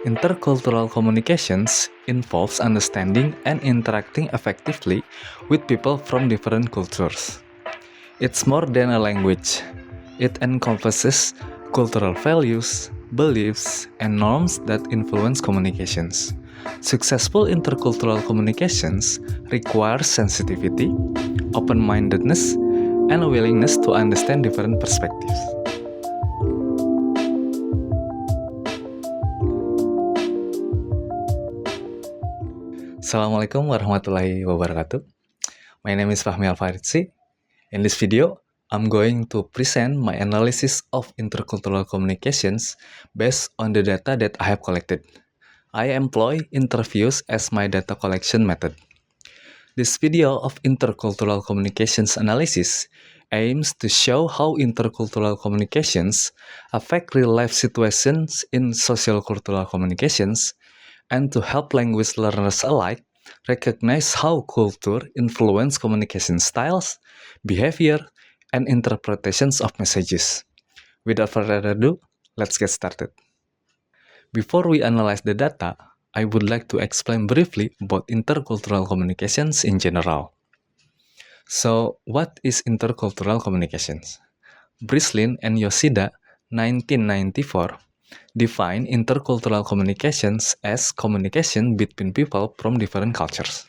Intercultural communications involves understanding and interacting effectively with people from different cultures. It's more than a language. It encompasses cultural values, beliefs, and norms that influence communications. Successful intercultural communications require sensitivity, open-mindedness, and a willingness to understand different perspectives. Assalamualaikum warahmatullahi wabarakatuh. My name is Fahmi Alfaridzi. In this video, I'm going to present my analysis of intercultural communications based on the data that I have collected. I employ interviews as my data collection method. This video of intercultural communications analysis aims to show how intercultural communications affect real-life situations in sociocultural communications and to help language learners alike recognize how culture influence communication styles, behavior, and interpretations of messages. Without further ado, let's get started. Before we analyze the data, I would like to explain briefly about intercultural communications in general. So, what is intercultural communications? Brislin and Yoshida, 1994, define intercultural communications as communication between people from different cultures.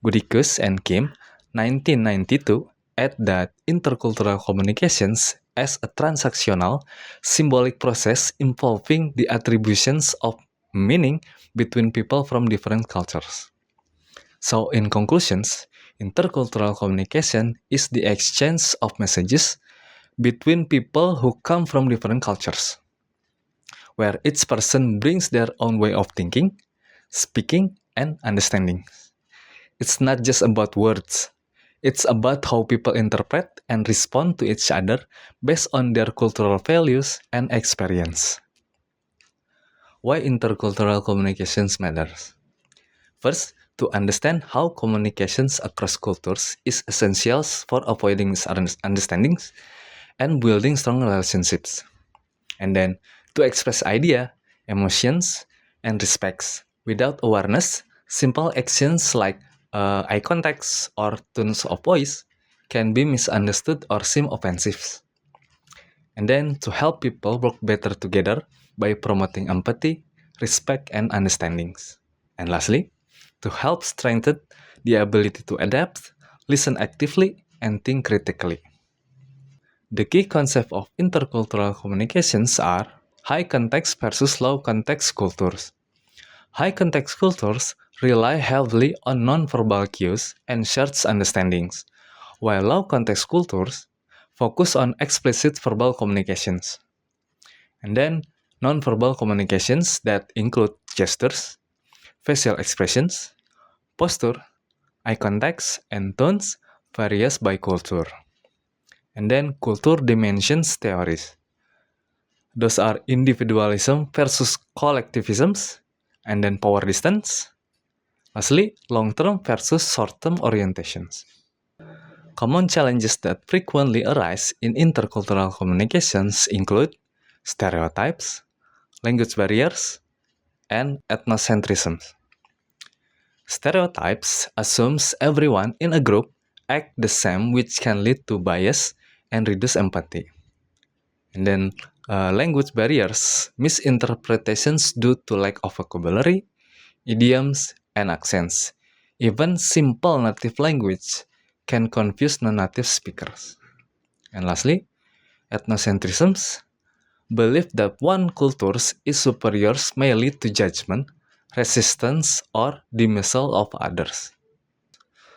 Goodikus and Kim, 1992, add that intercultural communications as a transactional, symbolic process involving the attributions of meaning between people from different cultures. So, in conclusions, intercultural communication is the exchange of messages between people who come from different cultures, where each person brings their own way of thinking, speaking, and understanding. It's not just about words. It's about how people interpret and respond to each other based on their cultural values and experience. Why intercultural communications matters? First, to understand how communications across cultures is essential for avoiding misunderstandings and building strong relationships. And then, to express idea, emotions, and respects. Without awareness, simple actions like eye contact or tones of voice can be misunderstood or seem offensive. And then, to help people work better together by promoting empathy, respect, and understandings. And lastly, to help strengthen the ability to adapt, listen actively, and think critically. The key concepts of intercultural communications are high context versus low context cultures. High context cultures rely heavily on non-verbal cues and shared understandings, while low context cultures focus on explicit verbal communications. And then, non-verbal communications that include gestures, facial expressions, posture, eye contacts, and tones varies by culture. And then, culture dimensions theories. Those are individualism versus collectivisms, and then power distance. Lastly, long-term versus short-term orientations. Common challenges that frequently arise in intercultural communications include stereotypes, language barriers, and ethnocentrism. Stereotypes assumes everyone in a group act the same, which can lead to bias and reduce empathy. And then language barriers, misinterpretations due to lack of vocabulary, idioms, and accents. Even simple native language can confuse non-native speakers. And lastly, ethnocentrisms, belief that one culture is superior may lead to judgment, resistance, or dismissal of others.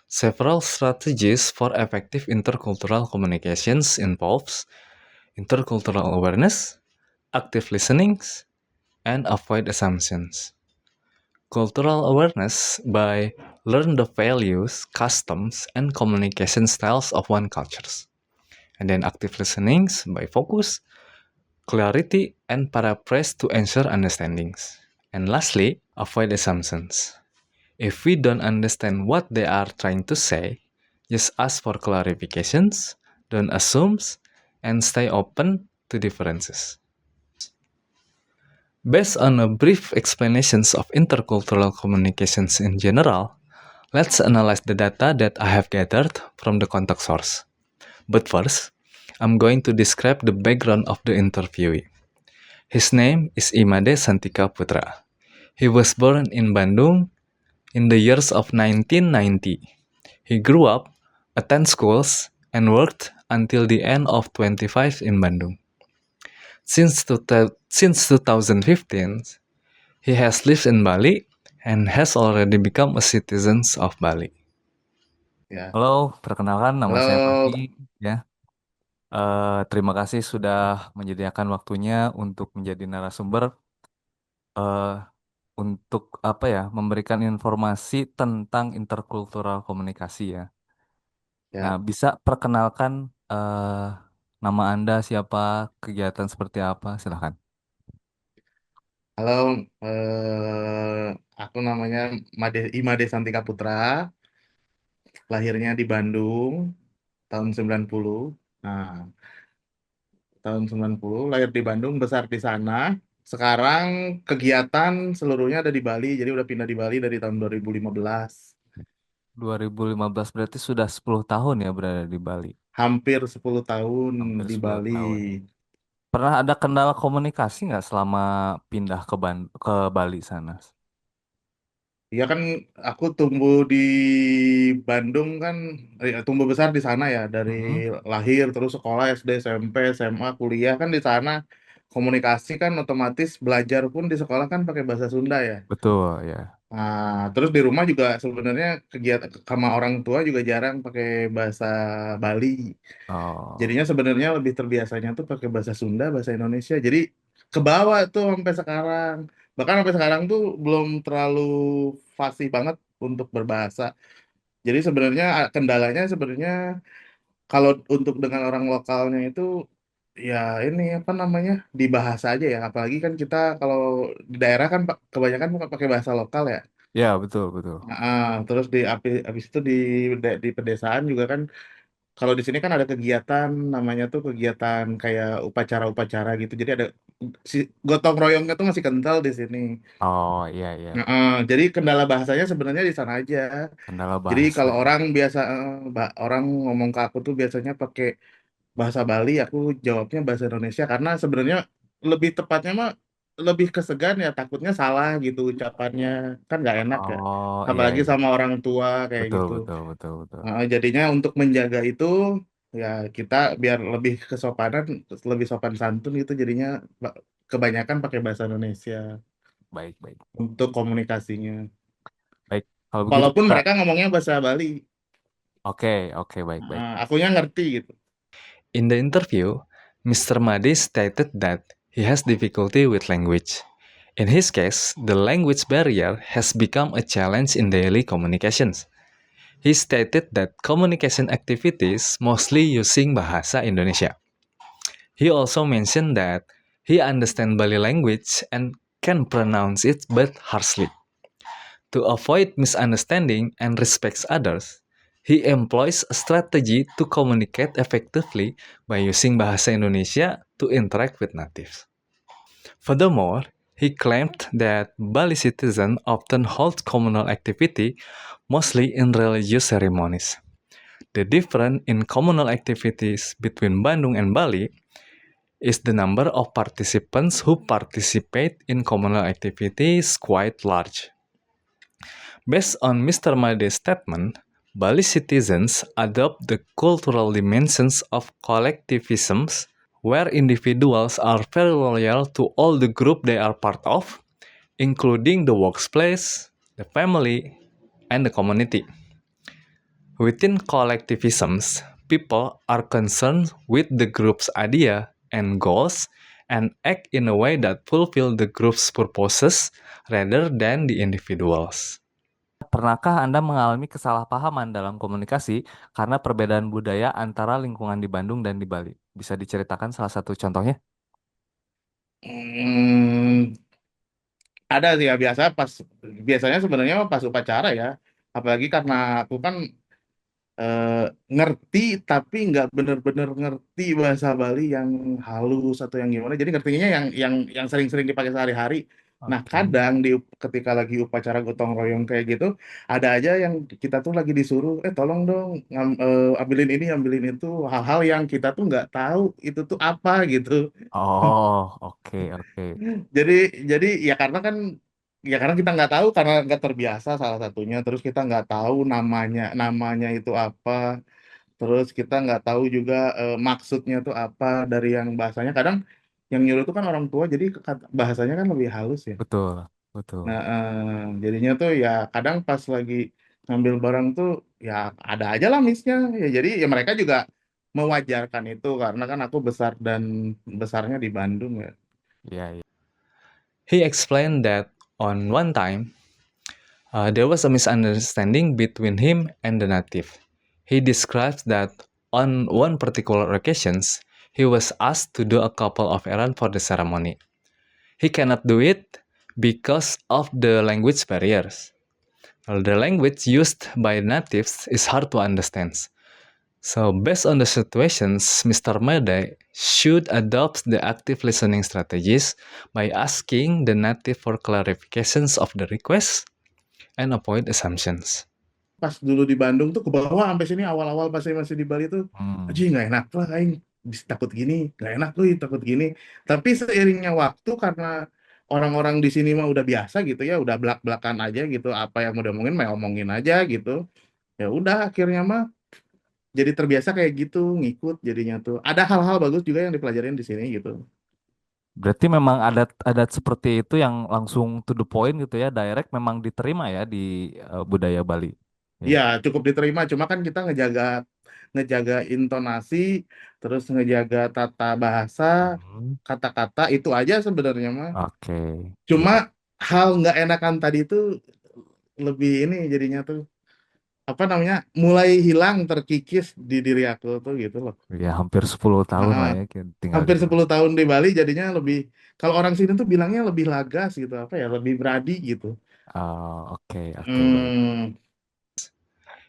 Several strategies for effective intercultural communications involves intercultural awareness, active listening, and avoid assumptions. Cultural awareness by learn the values, customs, and communication styles of one culture. And then active listening by focus, clarity, and paraphrase to ensure understandings. And lastly, avoid assumptions. If we don't understand what they are trying to say, just ask for clarifications, don't assume, and stay open to differences. Based on a brief explanations of intercultural communications in general, let's analyze the data that I have gathered from the contact source. But first, I'm going to describe the background of the interviewee. His name is Imade Santika Putra. He was born in Bandung in the years of 1990. He grew up, attended schools, and worked until the end of 25 in Bandung. Since 2015, he has lived in Bali and has already become a citizen of Bali. Ya, Halo, perkenalkan nama saya halo, Fahmi ya. Terima kasih sudah menyediakan waktunya untuk menjadi narasumber eh, untuk apa ya, memberikan informasi tentang interkultural komunikasi ya. Nah, ya, bisa perkenalkan nama Anda siapa, kegiatan seperti apa, silahkan. halo. Aku namanya Imade Santika Putra, lahirnya di Bandung tahun 90. Nah, tahun 90 lahir di Bandung, besar di sana. Sekarang kegiatan seluruhnya ada di Bali, jadi udah pindah di Bali dari tahun 2015. 2015 berarti sudah 10 tahun ya berada di Bali. Hampir 10 tahun Hampir di 10 Bali. tahun. Pernah ada kendala komunikasi nggak selama pindah ke Bali sana? Iya kan aku tumbuh di Bandung kan, tumbuh besar di sana ya, dari Mhm. lahir terus sekolah SD, SMP, SMA, kuliah kan di sana. Komunikasi kan otomatis belajar pun di sekolah kan pakai bahasa Sunda ya. Betul ya. Nah, terus di rumah juga sebenarnya kegiatan sama orang tua juga jarang pakai bahasa Bali. Oh, Jadinya sebenarnya lebih terbiasanya tuh pakai bahasa Sunda, bahasa Indonesia. Jadi ke bawah tuh sampai sekarang. Bahkan sampai sekarang tuh belum terlalu fasih banget untuk berbahasa. Jadi sebenarnya kendalanya sebenarnya kalau untuk dengan orang lokalnya itu ya ini apa namanya di bahasa aja ya. Apalagi kan kita kalau di daerah kan kebanyakan pakai bahasa lokal ya. ya betul betul. Terus habis itu di pedesaan juga kan. Kalau di sini kan ada kegiatan namanya tuh kegiatan kayak upacara-upacara gitu. Jadi ada si gotong royongnya tuh masih kental di sini. Oh iya iya. Jadi kendala bahasanya sebenarnya di sana aja. Kendala Jadi bahasa kalau ya. orang biasa orang ngomong ke aku tuh biasanya pakai bahasa Bali, aku jawabnya bahasa Indonesia karena sebenarnya lebih tepatnya mah lebih kesegan ya takutnya salah gitu ucapannya kan nggak enak ya. Oh iya Apalagi iya. sama orang tua kayak Betul gitu. betul betul betul. Jadinya untuk menjaga itu ya kita biar lebih kesopanan, lebih sopan santun gitu jadinya kebanyakan pakai bahasa Indonesia Baik baik. untuk komunikasinya. Baik. Kalau begitu Walaupun kita mereka ngomongnya bahasa Bali, oke baik baik. akunya ngerti gitu. In the interview, Mr. Madi stated that he has difficulty with language. In his case, the language barrier has become a challenge in daily communications. He stated that communication activities mostly using Bahasa Indonesia. He also mentioned that he understands Bali language and can pronounce it but harshly. To avoid misunderstanding and respects others, he employs a strategy to communicate effectively by using Bahasa Indonesia to interact with natives. Furthermore, he claimed that Bali citizens often hold communal activity mostly in religious ceremonies. The difference in communal activities between Bandung and Bali is the number of participants who participate in communal activities quite large. Based on Mr. Made's statement, Bali citizens adopt the cultural dimensions of collectivisms where individuals are very loyal to all the group they are part of, including the workplace, the family, and the community. Within collectivisms, people are concerned with the group's idea and goals and act in a way that fulfill the group's purposes rather than the individuals. Pernahkah Anda mengalami kesalahpahaman dalam komunikasi karena perbedaan budaya antara lingkungan di Bandung dan di Bali? Bisa diceritakan salah satu contohnya? Hmm, ada sih ya biasanya sebenarnya pas upacara ya. Apalagi karena aku kan ngerti tapi nggak bener-bener ngerti bahasa Bali yang halus atau yang gimana. Jadi ngertinya yang sering-sering dipakai sehari-hari. Nah, Oke. kadang ketika lagi upacara gotong royong kayak gitu, ada aja yang kita tuh lagi disuruh, tolong dong ambilin ini, ambilin itu, hal-hal yang kita tuh nggak tahu itu tuh apa gitu. Oh, oke, oke. Jadi jadi ya karena kita nggak tahu karena nggak terbiasa salah satunya. Terus kita nggak tahu namanya itu apa. Terus kita nggak tahu juga maksudnya tuh apa dari yang bahasanya. Kadang yang nyuruh tuh kan orang tua, jadi bahasanya kan lebih halus ya. Betul, betul. Nah, jadinya tuh ya kadang pas lagi ngambil barang tuh ya ada aja lah miss-nya. Ya jadi ya mereka juga mewajarkan itu karena kan aku besarnya di Bandung ya. Iya, iya. He explained that on one time, there was a misunderstanding between him and the native. He describes that on one particular occasions, he was asked to do a couple of errands for the ceremony. He cannot do it because of the language barriers. Well, the language used by natives is hard to understand. So, based on the situations, Mr. Mede should adopt the active listening strategies by asking the native for clarifications of the request and avoid assumptions. Pas dulu di Bandung tuh ke bawah sampai sini awal-awal pas saya masih di Bali tuh, aja Hmm, nggak enak lah, aing takut gini, nggak enak tuh takut gini. Tapi seiringnya waktu karena orang-orang di sini mah udah biasa gitu ya, udah belak-belakan aja gitu, apa yang mau diomongin mah omongin aja gitu. Ya udah akhirnya mah jadi terbiasa kayak gitu, ngikut jadinya tuh. Ada hal-hal bagus juga yang dipelajarin di sini gitu. berarti memang adat-adat seperti itu yang langsung to the point gitu ya, direct memang diterima ya di budaya Bali. Ya. Iya, cukup diterima. Cuma kan kita ngejaga ngejaga intonasi, terus ngejaga tata bahasa, Hmm, kata-kata itu aja sebenarnya mah. oke. Cuma Ya, hal nggak enakan tadi itu lebih ini jadinya tuh apa namanya mulai hilang terkikis di diri aku tuh gitu loh. ya hampir 10 tahun Nah, lah ya tinggal di hampir Bali. 10 tahun di Bali jadinya lebih kalau orang sini tuh bilangnya lebih lagas gitu apa ya lebih berani gitu. Oh, oke, oke, baik. Hmm,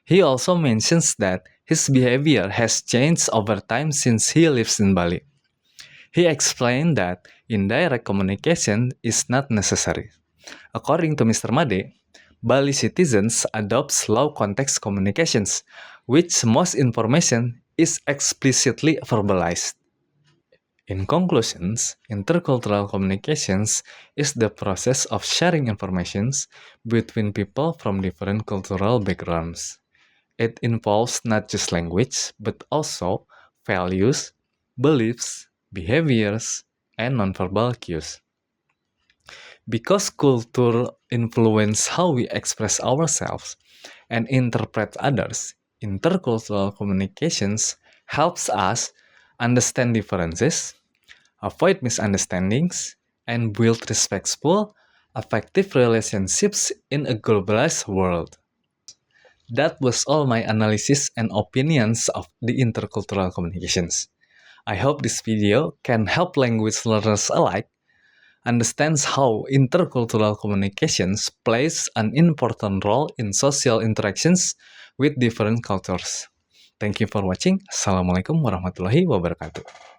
He also mentions that his behavior has changed over time since he lives in Bali. He explained that indirect communication is not necessary. According to Mr. Made, Bali citizens adopt low context communications, which most information is explicitly verbalized. In conclusions, intercultural communications is the process of sharing informations between people from different cultural backgrounds. It involves not just language, but also values, beliefs, behaviors, and nonverbal cues. Because culture influence how we express ourselves and interpret others, intercultural communications helps us understand differences, avoid misunderstandings, and build respectful, effective relationships in a globalized world. That was all my analysis and opinions of the intercultural communications. I hope this video can help language learners alike understands how intercultural communications plays an important role in social interactions with different cultures. Thank you for watching. Assalamualaikum warahmatullahi wabarakatuh.